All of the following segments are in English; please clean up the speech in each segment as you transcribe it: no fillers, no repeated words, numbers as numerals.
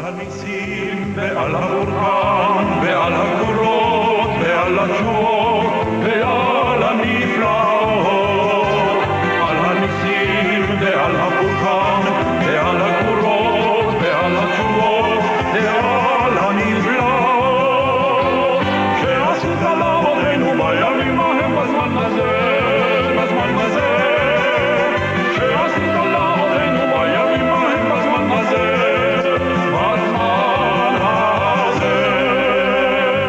הניסים ועל הברכן ועל הגבורות ועל התשועות ועל הנפלאות, על הניסים ועל הברכן ועל הגבורות ועל התשועות ועל הנפלאות שעשית לאבותינו בימים ההם בזמן הזה, בזמן הזה שעשית לאבותינו בימים ההם בזמן הזה.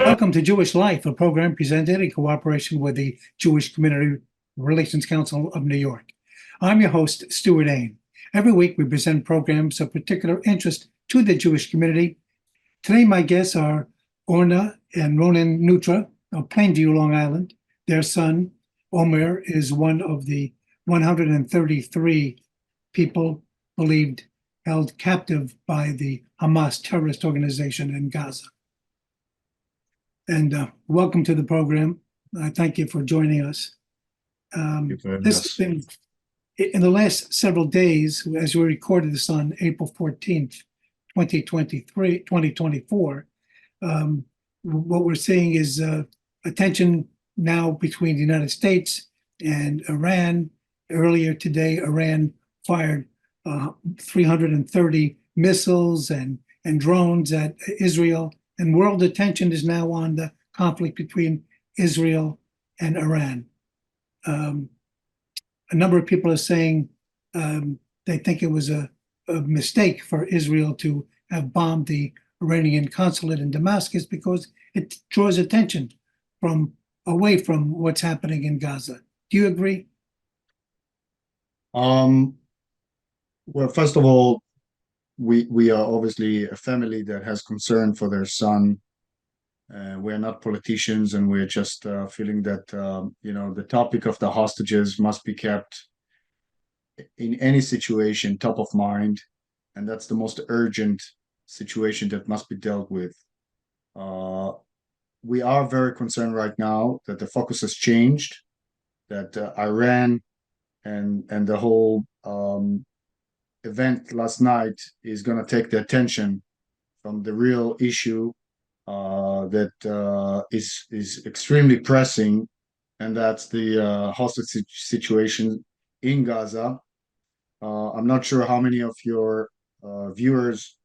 Welcome to Jewish Life, a program presented in cooperation with the Jewish Community Relations Council of New York. I'm your host, Stewart Ain. Every week we present programs of particular interest to the Jewish community. Today my guests are Orna and Ronen Neutra of Plainview, Long Island. Their son, Omer, is one of the 133 people believed held captive by the Hamas terrorist organization in Gaza. And welcome to the program. I thank you for joining us. This has been, in the last several days, as we recorded this on April 14th, 2024, what we're seeing is a tension now between the United States and Iran. Earlier today, Iran fired 330 missiles and drones at Israel. And world attention is now on the conflict between Israel and Iran. A number of people are saying they think it was a mistake for Israel to have bombed the Iranian consulate in Damascus because it draws attention away from what's happening in Gaza. Do you agree? Well, first of all, we are obviously a family that has concern for their son. We're not politicians, and we're just feeling that the topic of the hostages must be kept in any situation top of mind, and that's the most urgent situation that must be dealt with. We are very concerned right now that the focus has changed, that Iran and the whole event last night is going to take the attention from the real issue that is extremely pressing, and that's the hostage situation in Gaza. I'm not sure how many of your viewers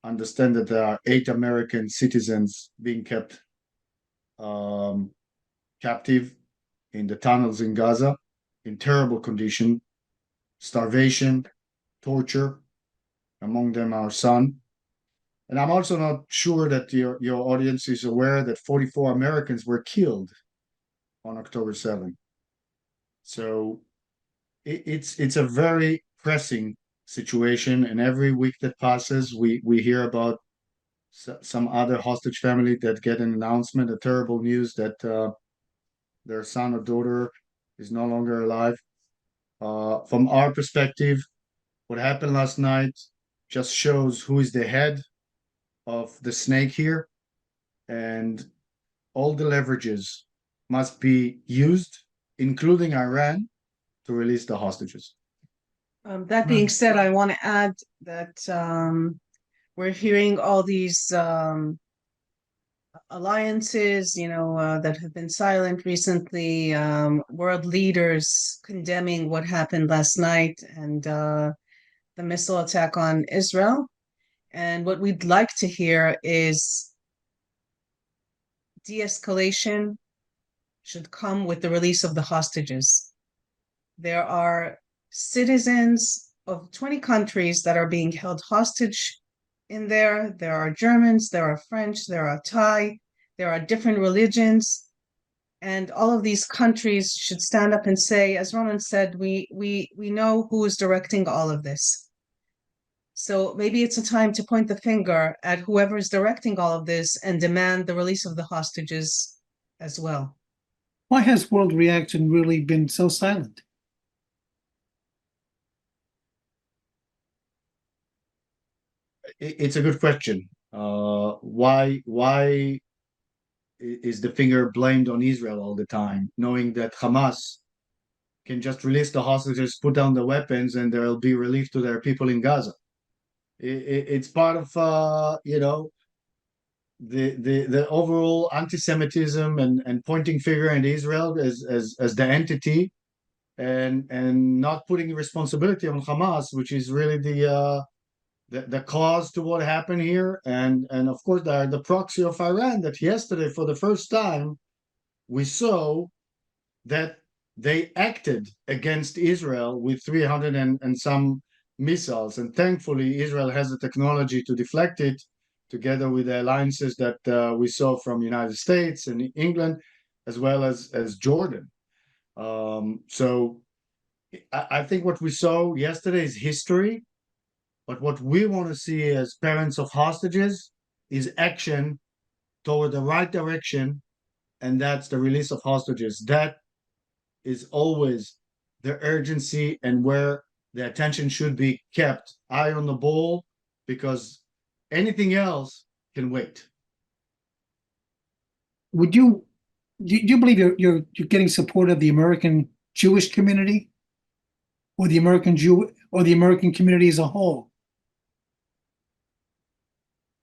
understand that there are 8 American citizens being kept captive in the tunnels in Gaza in terrible condition, starvation, torture, among them our son. And I'm also not sure that your audience is aware that 44 Americans were killed on October 7th. So it's a very pressing situation, and every week that passes, we hear about some other hostage family that get an announcement, a terrible news that their son or daughter is no longer alive. From our perspective, what happened last night just shows who is the head of the snake here, and all the leverages must be used, including Iran, to release the hostages. That being said, I want to add that we're hearing all these alliances, that have been silent recently, world leaders condemning what happened last night and the missile attack on Israel. And what we'd like to hear is de-escalation should come with the release of the hostages. There are citizens of 20 countries that are being held hostage in there. There are Germans, there are French, there are Thai, there are different religions. And all of these countries should stand up and say, as Ronen said, we know who is directing all of this. So maybe it's a time to point the finger at whoever is directing all of this and demand the release of the hostages as well. Why has world reaction really been so silent? It's a good question. Why is the finger blamed on Israel all the time, knowing that Hamas can just release the hostages, put down the weapons, and there will be relief to their people in Gaza? It's part of the overall anti-Semitism and pointing finger at Israel as the entity, and not putting responsibility on Hamas, which is really the cause to what happened here, and of course the proxy of Iran, that yesterday for the first time we saw that they acted against Israel with 300 and some missiles, and thankfully Israel has the technology to deflect it, together with the alliances that we saw from United States and England, as well as Jordan. So I think what we saw yesterday is history, but what we want to see as parents of hostages is action toward the right direction, and that's the release of hostages. That is always the urgency and where the attention should be kept, eye on the ball, because anything else can wait. Would you do you believe you're getting support of the American Jewish community, or the American Jew, or the American community as a whole?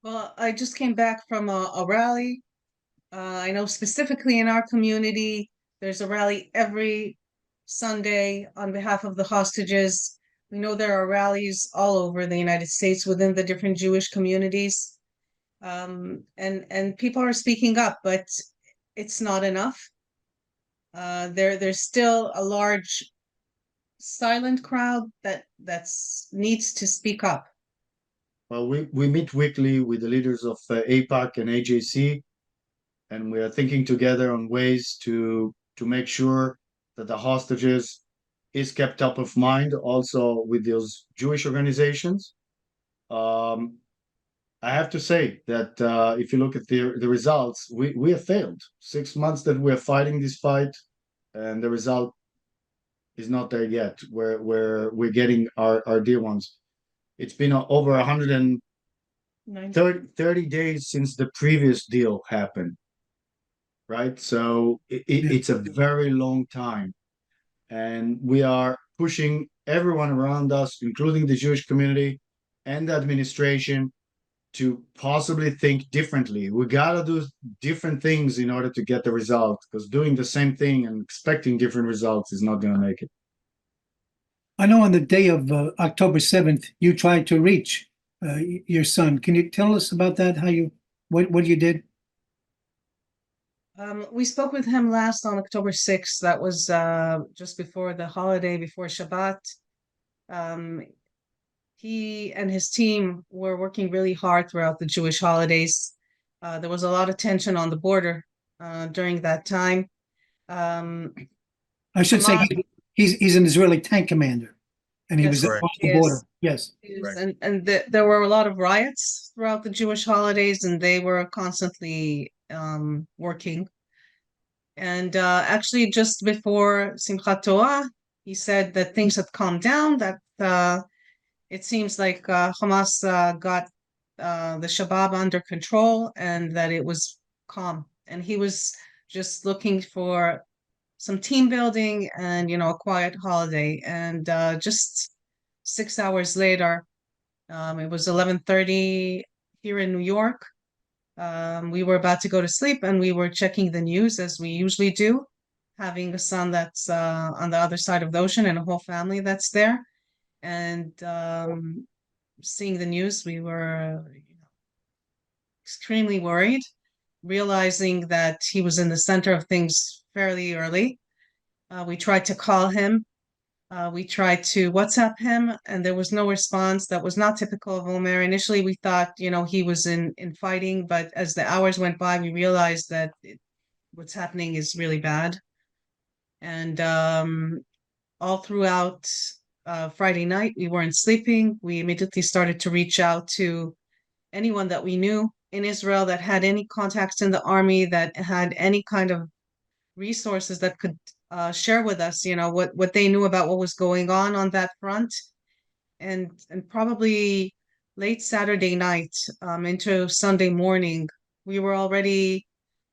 Well, I just came back from a rally. I know specifically in our community, there's a rally every Sunday on behalf of the hostages. We know there are rallies all over the United States within the different Jewish communities. And people are speaking up, but it's not enough. There's still a large silent crowd that needs to speak up. Well, we meet weekly with the leaders of APAC and AJC, and we are thinking together on ways to make sure that the hostages is kept top of mind, also with those Jewish organizations. I have to say that if you look at the results, we have failed. 6 months that we're fighting this fight, and the result is not there yet, where we're getting our dear ones. It's been over 130 days since the previous deal happened, right? So it's a very long time. And we are pushing everyone around us, including the Jewish community and the administration, to possibly think differently. We got to do different things in order to get the result, because doing the same thing and expecting different results is not going to make it. I know on the day of October 7th, you tried to reach your son. Can you tell us about that? What you did? We spoke with him last on October 6th. That was just before the holiday, before Shabbat. He and his team were working really hard throughout the Jewish holidays. There was a lot of tension on the border during that time. I should say Hamas- he's an Israeli tank commander, and he Yes, was correct. across the Yes. border. Yes. Right. And there were a lot of riots throughout the Jewish holidays, and they were constantly working. And actually, just before Simchat Torah, he said that things had calmed down, that it seems like Hamas got the Shabab under control, and that it was calm. And he was just looking for some team building and, a quiet holiday. And just 6 hours later, it was 11:30 here in New York. We were about to go to sleep, and we were checking the news as we usually do, having a son that's on the other side of the ocean and a whole family that's there. And seeing the news, we were extremely worried, realizing that he was in the center of things fairly early. We tried to call him. We tried to WhatsApp him, and there was no response. That was not typical of Omer. Initially, we thought, he was in fighting, but as the hours went by, we realized that what's happening is really bad. And all throughout Friday night, we weren't sleeping. We immediately started to reach out to anyone that we knew in Israel that had any contacts in the army, that had any kind of resources that could share with us, what they knew about what was going on that front. And probably late Saturday night into Sunday morning, we were already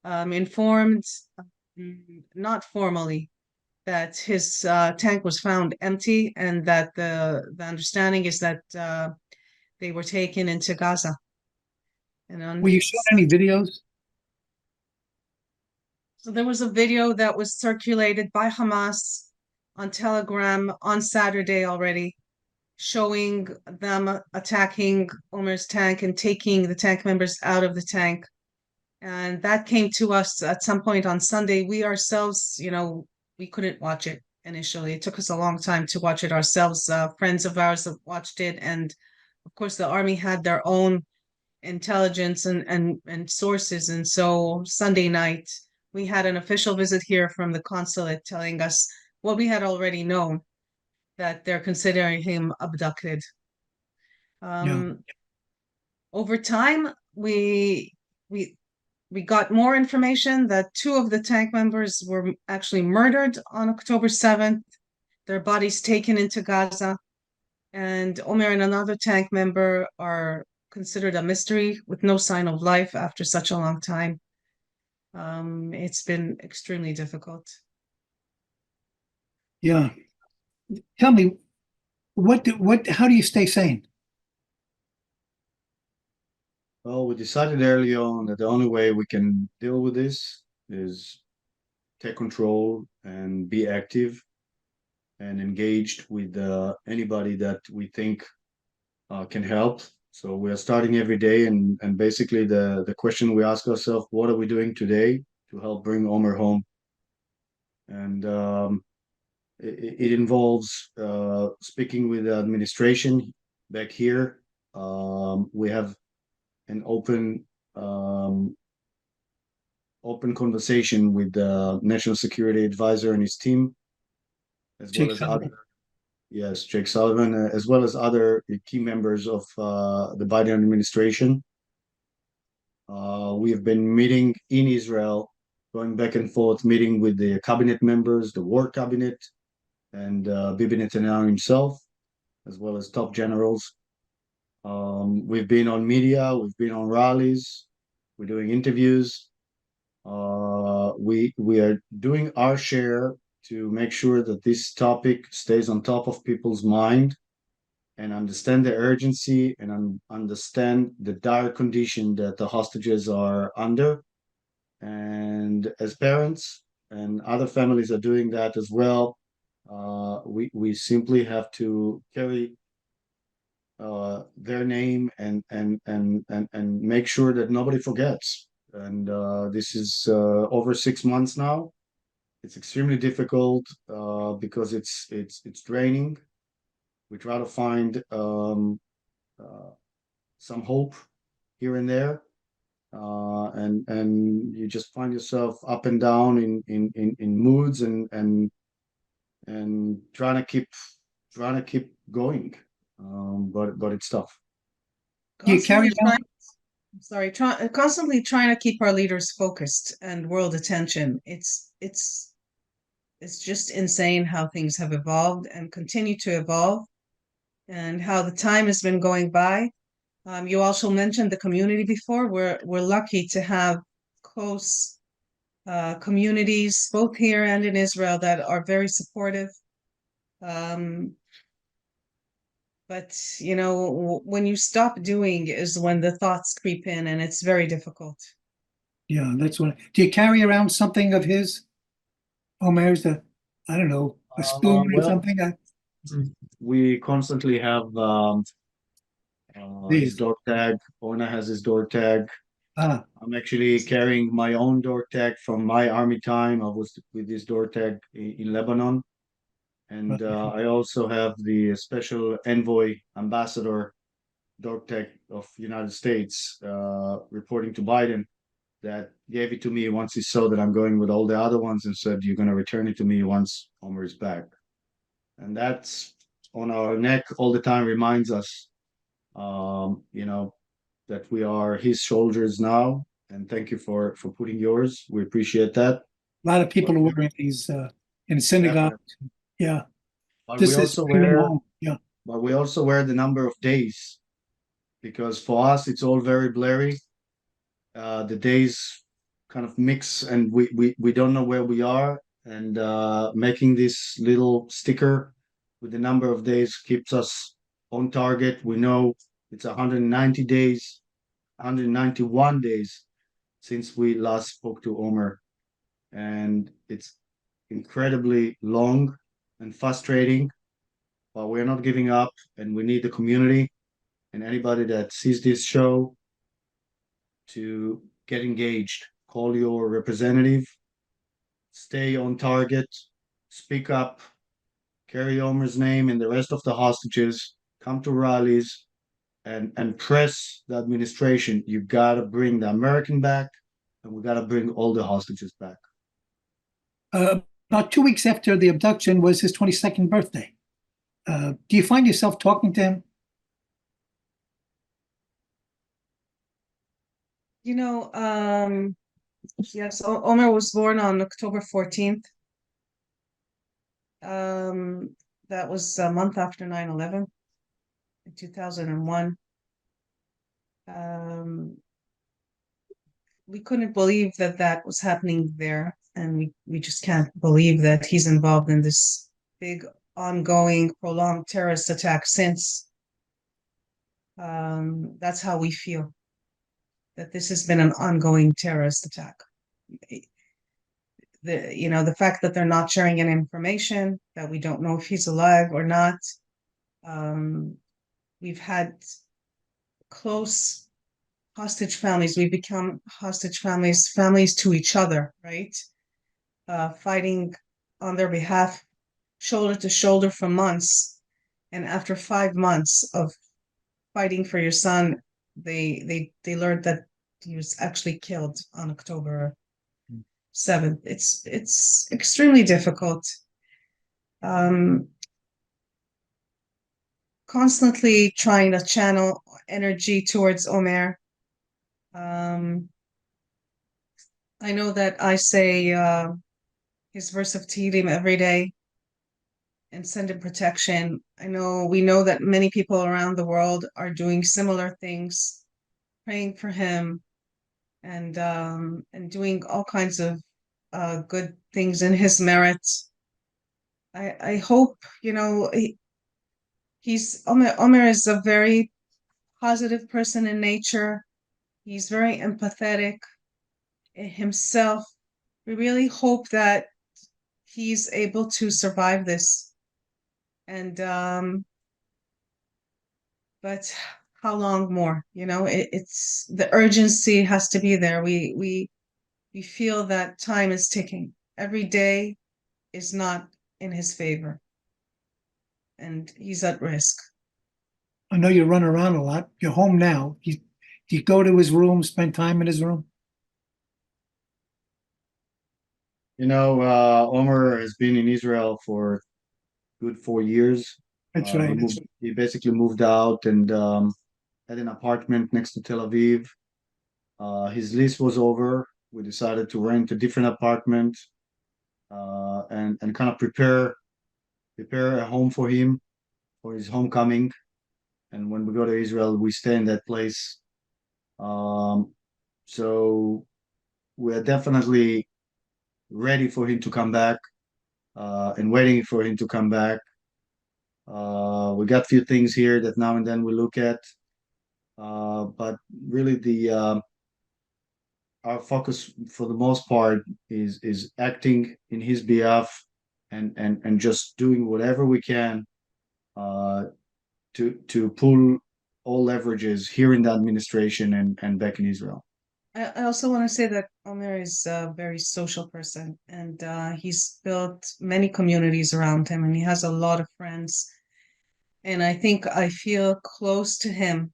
informed, not formally, that his tank was found empty, and that the understanding is that they were taken into Gaza. And on Were you shown any videos? So there was a video that was circulated by Hamas on Telegram on Saturday already, showing them attacking Omer's tank and taking the tank members out of the tank. And that came to us at some point on Sunday. We ourselves, we couldn't watch it initially. It took us a long time to watch it ourselves. Friends of ours that watched it, and of course, the army had their own intelligence and sources. And so Sunday night, we had an official visit here from the consulate telling us what we had already known, that they're considering him abducted. Over time, we got more information that two of the tank members were actually murdered on October 7th, their bodies taken into Gaza, and Omer and another tank member are considered a mystery with no sign of life after such a long time. It's been extremely difficult. Yeah. Tell me, how do you stay sane? Well, we decided early on that the only way we can deal with this is take control and be active and engaged with anybody that we think can help. So we are starting every day, and basically the question we ask ourselves: what are we doing today to help bring Omer home? And it involves speaking with the administration back here. We have an open conversation with the National Security Advisor and his team, as well as other, yes, Jake Sullivan, as well as other key members of the Biden administration. We have been meeting in Israel, going back and forth, meeting with the cabinet members, the war cabinet, and Bibi Netanyahu himself, as well as top generals. We've been on media, we've been on rallies, we're doing interviews. We are doing our share to make sure that this topic stays on top of people's mind and understand the urgency and understand the dire condition that the hostages are under. And as parents and other families are doing that as well, we simply have to carry their name and make sure that nobody forgets. And this is over 6 months now. It's extremely difficult because it's draining. We try to find some hope here and there, and you just find yourself up and down in moods and trying to keep going. But it's tough. You carry Constantly trying to keep our leaders focused and world attention. It's just insane how things have evolved and continue to evolve, and how the time has been going by. You also mentioned the community before. We're lucky to have close communities, both here and in Israel, that are very supportive. But when you stop doing is when the thoughts creep in, and it's very difficult. Yeah, that's what. Do you carry around something of his? Omer's I don't know, a spoon or something? We constantly have his dog tag. Orna has his dog tag. I'm actually carrying my own dog tag from my army time. I was with this dog tag in Lebanon. And I also have the special envoy ambassador dog tag of United States reporting to Biden, that gave it to me once he saw that I'm going with all the other ones, and said, "You're going to return it to me once Omer is back." And that's on our neck all the time, reminds us, that we are his soldiers now. And thank you for putting yours. We appreciate that. A lot of people are wearing these in synagogue. Yeah. But This we is also wear, yeah. but we also wear the number of days, because for us it's all very blurry. The days kind of mix, and we don't know where we are. And making this little sticker with the number of days keeps us on target. We know It's 190 days, 191 days since we last spoke to Omer. And it's incredibly long and frustrating, but we're not giving up, and we need the community and anybody that sees this show to get engaged. Call your representative, stay on target, speak up, carry Omer's name and the rest of the hostages, come to rallies, and press the administration. You gotta bring the American back, and we gotta bring all the hostages back. About 2 weeks after the abduction was his 22nd birthday. Do you find yourself talking to him? You know, yes, Omer was born on October 14th. That was a month after 9/11 in 2001. We couldn't believe that that was happening there, and we just can't believe that he's involved in this big, ongoing, prolonged terrorist attack since. That's how we feel, that this has been an ongoing terrorist attack. The fact that they're not sharing any information, that we don't know if he's alive or not. We've had close hostage families. We become hostage families to each other, right? Fighting on their behalf, shoulder to shoulder for months. And after 5 months of fighting for your son, they learned that he was actually killed on October 7th. It's extremely difficult. Constantly trying to channel energy towards Omer. I know that I say his verse of Tehillim every day and send him protection. We know that many people around the world are doing similar things, praying for him and doing all kinds of good things in his merit. I hope, Omer is a very positive person in nature. He's very empathetic himself. We really hope that he's able to survive this. And but how long more? It's the urgency has to be there. We feel that time is ticking. Every day is not in his favor, and he's at risk. I know you run around a lot. You're home now. Do you go to his room, spend time in his room? Omer has been in Israel for good 4 years. That's right. He basically moved out and had an apartment next to Tel Aviv. His lease was over. We decided to rent a different apartment and kind of prepare a home for him for his homecoming. And when we go to Israel, we stay in that place. So we are definitely ready for him to come back and waiting for him to come back. We got a few things here that now and then we look at, but really our focus for the most part is acting in his behalf and just doing whatever we can to pull all leverages here in the administration and back in Israel. I also want to say that Omer is a very social person, and he's built many communities around him, and he has a lot of friends. And I think I feel close to him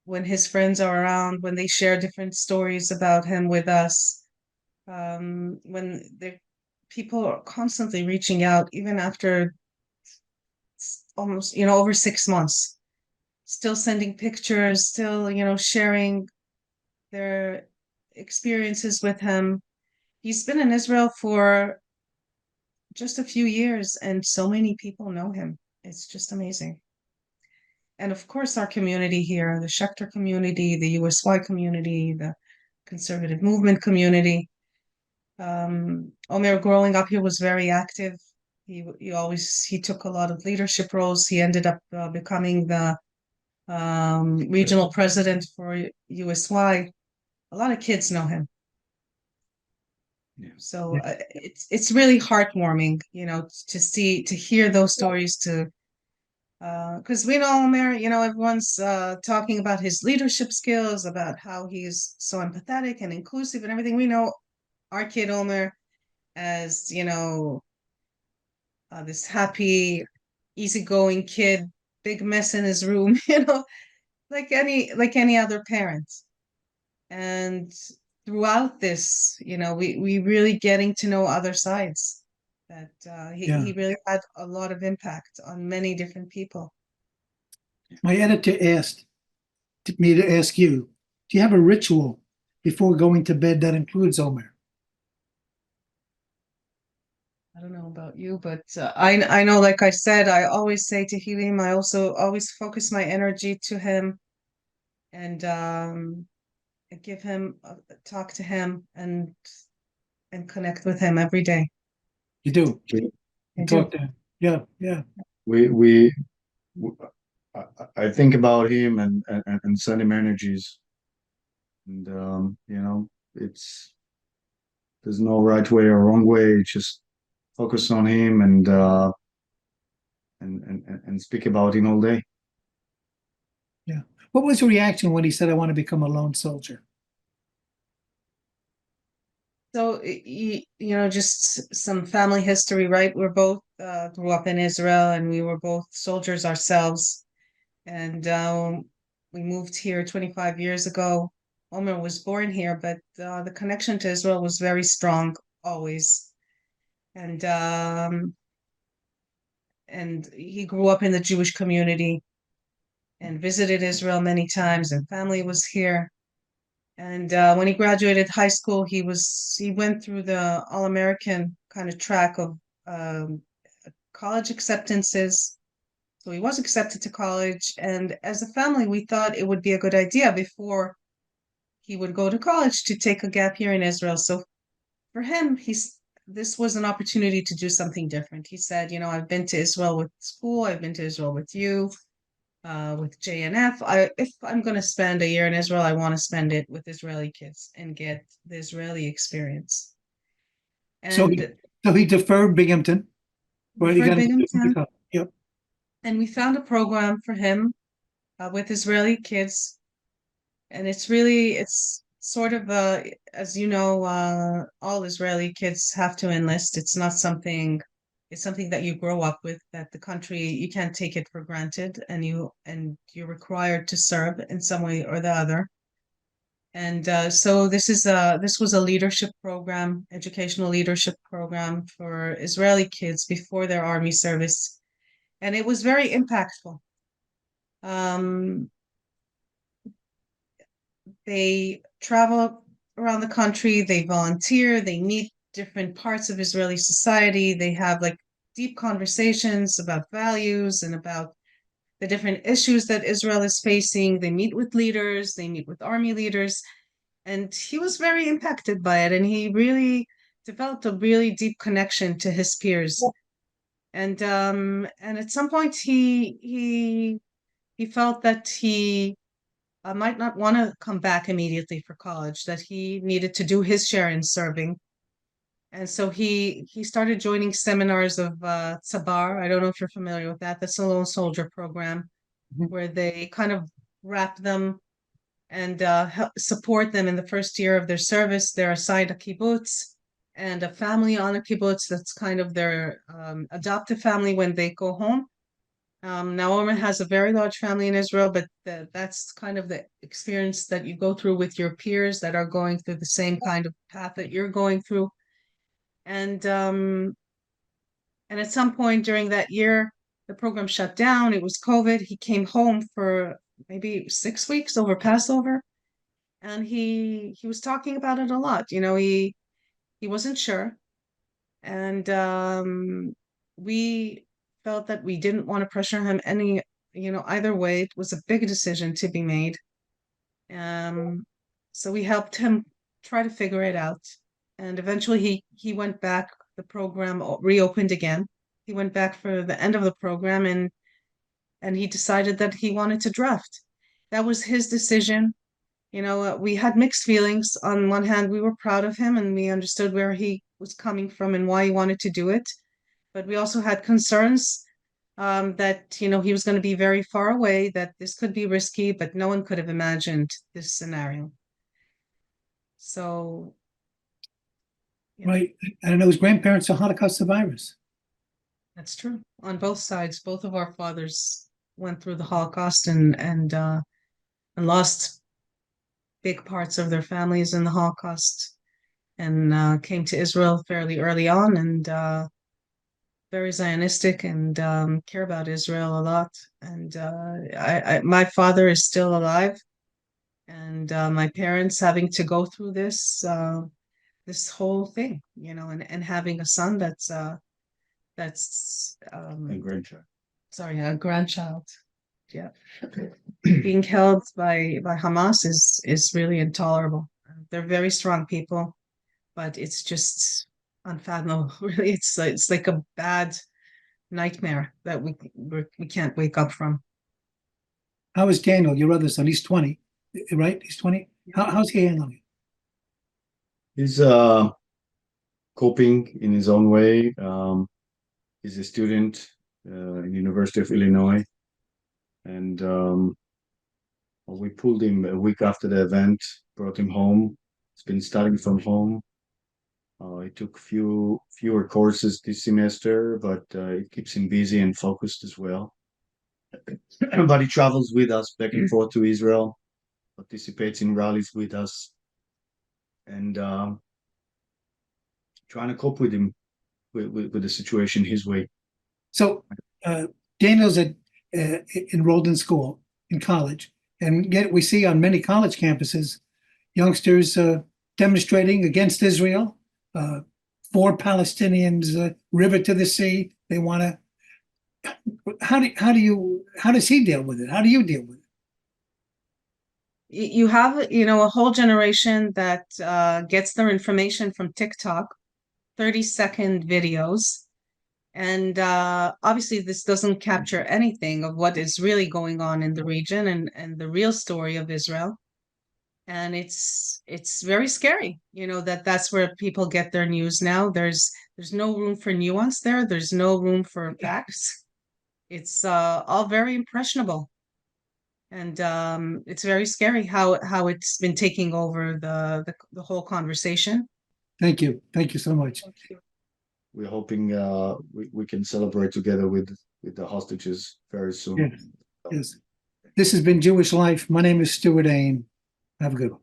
when his friends are around, when they share different stories about him with us, when people are constantly reaching out, even after almost, over 6 months, still sending pictures, still, sharing their experiences with him. He's been in Israel for just a few years, and so many people know him. It's just amazing. And of course, our community here, the Schechter community, the USY community, the conservative movement community. Omer, growing up here, was very active. He took a lot of leadership roles. He ended up becoming the regional president for USY. A lot of kids know him. Yeah. So it's really heartwarming, to hear those stories, because we know Omer, everyone's talking about his leadership skills, about how he's so empathetic and inclusive and everything. We know our kid Omer as, this happy, easygoing kid, big mess in his room, like any other parent. And throughout this, we really getting to know other sides, that Yeah. he really had a lot of impact on many different people. My editor asked me to ask you, do you have a ritual before going to bed that includes Omer? I don't know about you, but I know, like I said, I always say Tehillim. I also always focus my energy to him, and give him, talk to him, and connect with him every day. You do. We I You do. talk to him. Yeah, yeah. we I think about him and send him energies, and it's there's no right way or wrong way. Just focus on him and speak about him all day. Yeah. What was your reaction when he said, I want to become a lone soldier? So, just some family history, right? We're both grew up in Israel, and we were both soldiers ourselves. And we moved here 25 years ago. Omer was born here, but the connection to Israel was very strong always. And he grew up in the Jewish community and visited Israel many times, and family was here. And when he graduated high school, he went through the All-American kind of track of um, college acceptances. So he was accepted to college, and as a family, we thought it would be a good idea before he would go to college to take a gap year in Israel. So for him, this was an opportunity to do something different. He said, I've been to Israel with school, I've been to Israel with you, with JNF. If I'm going to spend a year in Israel, I want to spend it with Israeli kids and get the Israeli experience. So And he deferred Binghamton. Right, he for got into Binghamton, the Yep. and we found a program for him with Israeli kids. And it's sort of as you know, all Israeli kids have to enlist. It's something that you grow up with, that the country, you can't take it for granted, and you're required to serve in some way or the other. And so this was a leadership program, educational leadership program for Israeli kids before their army service, and it was very impactful. Um, They travel around the country, they volunteer, they meet different parts of Israeli society, they have like deep conversations about values and about the different issues that Israel is facing. They meet with leaders, they meet with army leaders, and he was very impacted by it, and he really developed a really deep connection to his peers. And at some point he felt that he might not want to come back immediately for college, that he needed to do his share in serving. And so he started joining seminars of Tzabar. I don't know if you're familiar with that. That's a lone soldier program Mhm. where they kind of wrap them and help support them in the first year of their service. They're assigned a kibbutz and a family on a kibbutz that's kind of their adoptive family when they go home. Now, Orna has a very large family in Israel, but that's kind of the experience that you go through with your peers that are going through the same kind of path that you're going through. And at some point during that year, the program shut down. It was COVID. He came home for maybe 6 weeks over Passover, and he was talking about it a lot. He wasn't sure, and we felt that we didn't want to pressure him either way. It was a big decision to be made. So we helped him try to figure it out. And eventually he went back. The program reopened again. He went back for the end of the program, and and he decided that he wanted to draft. That was his decision. We had mixed feelings. On one hand, we were proud of him and we understood where he was coming from and why he wanted to do it. But we also had concerns that, he was going to be very far away, that this could be risky, but no one could have imagined this scenario. So, Right. And I know his grandparents are Holocaust survivors. that's true. On both sides, both of our fathers went through the Holocaust and lost big parts of their families in the Holocaust, and came to Israel fairly early on, and very Zionistic, and care about Israel a lot. And my father is still alive, and my parents having to go through this whole thing, and having a son that's And grandchild. sorry, a grandchild. Yeah. Being held by Hamas is really intolerable. They're very strong people, but it's just unfathomable. Really, it's like a bad nightmare that we can't wake up from. How is Daniel, your other son? He's 20, right? He's 20. How's he handling it? He's coping in his own way. He's a student in University of Illinois, and we pulled him a week after the event, brought him home. He's been studying from home. He took fewer courses this semester, but it keeps him busy and focused as well. But he travels with us back and forth to Israel, participates in rallies with us, and trying to cope with him with the situation his way. So Daniel's enrolled in school, in college, and yet we see on many college campuses youngsters demonstrating against Israel, for Palestinians, river to the sea. They want to. How does he deal with it? How do you deal with it? You have, a whole generation that gets their information from TikTok, 30-second videos. And obviously, this doesn't capture anything of what is really going on in the region and the real story of Israel. And it's very scary, that's where people get their news now. There's no room for nuance there. There's no room for facts. It's all very impressionable. And it's very scary how it's been taking over the whole conversation. Thank you. Thank you so much. Thank you. We're hoping we can celebrate together with the hostages very soon. Yes. Yes. This has been Jewish Life. My name is Stewart Ain. Have a good one.